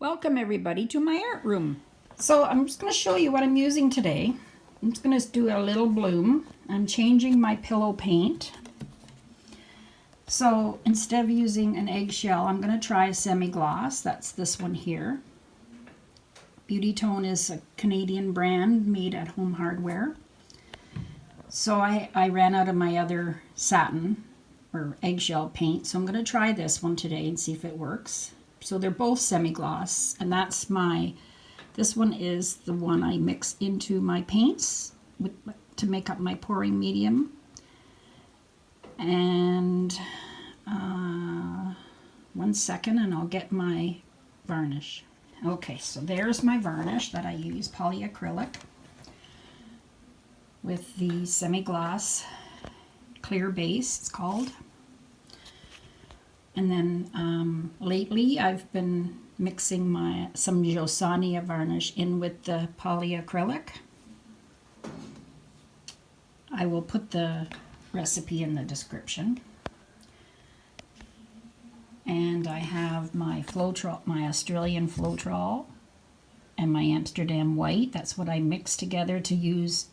Welcome everybody to my art room. So I'm just going to show you what I'm using today. I'm just going to do a little bloom. I'm changing my pillow paint. So instead of using an eggshell, I'm going to try a semi-gloss. That's this one here. BeautiTone is a Canadian brand made at Home Hardware. So I ran out of my other satin or eggshell paint, so I'm going to try this one today and see if it works. So they're both semi-gloss, and that's this one is the one I mix into my paints to make up my pouring medium. And 1 second and I'll get my varnish. Okay, so there's my varnish that I use, polyacrylic, with the semi-gloss clear base, it's called. And then lately I've been mixing some JoSonja Varnish in with the polyacrylic. I will put the recipe in the description. And I have my floetrol, my Australian floetrol, and my Amsterdam white. That's what I mix together to use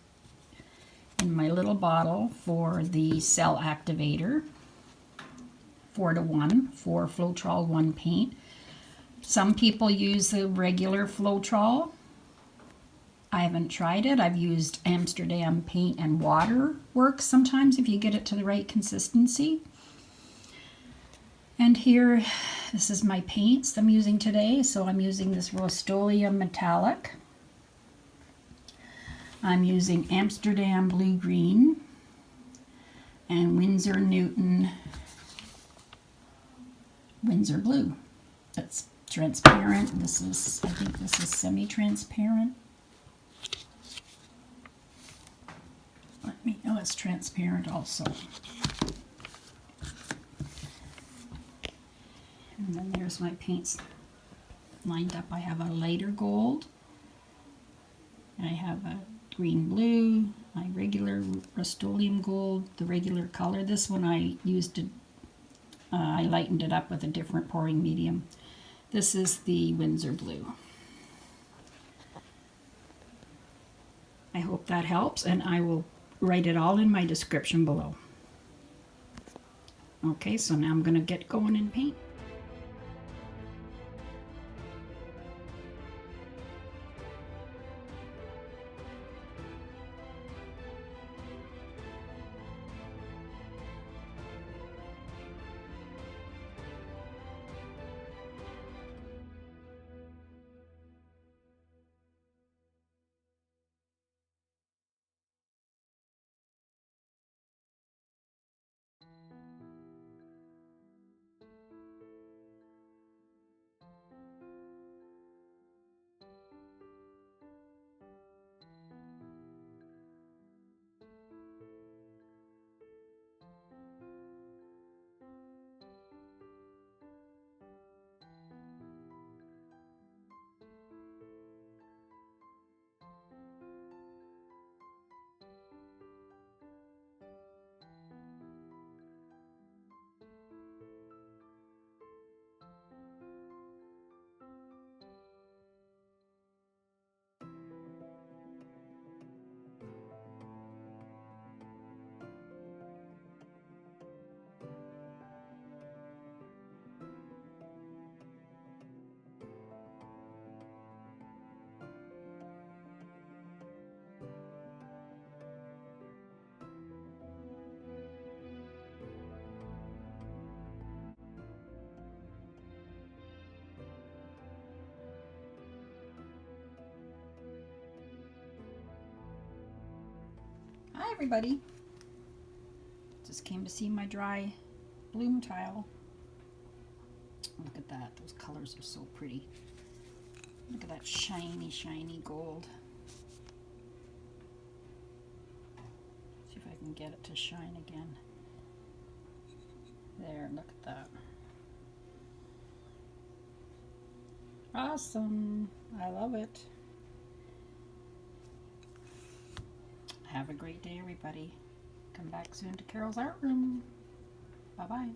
in my little bottle for the cell activator. 4:1 for floetrol 1 paint. Some people use the regular floetrol. I haven't tried it. I've used Amsterdam paint and water works sometimes if you get it to the right consistency. And here, this is my paints I'm using today. So I'm using this Rustolium metallic. I'm using Amsterdam Blue Green and Winsor Blue. That's transparent. I think this is semi-transparent. Oh, it's transparent also. And then there's my paints lined up. I have a lighter gold. I have a green blue, my regular Rustolium gold, the regular color. This one I lightened it up with a different pouring medium. This is the Winsor Blue. I hope that helps, and I will write it all in my description below. Okay, so now I'm going to get going and paint. Hi everybody. Just came to see my dry bloom tile. Look at that. Those colors are so pretty. Look at that shiny, shiny gold. See if I can get it to shine again. There, look at that. Awesome. I love it. Have a great day, everybody. Come back soon to Carole's art room. Bye-bye.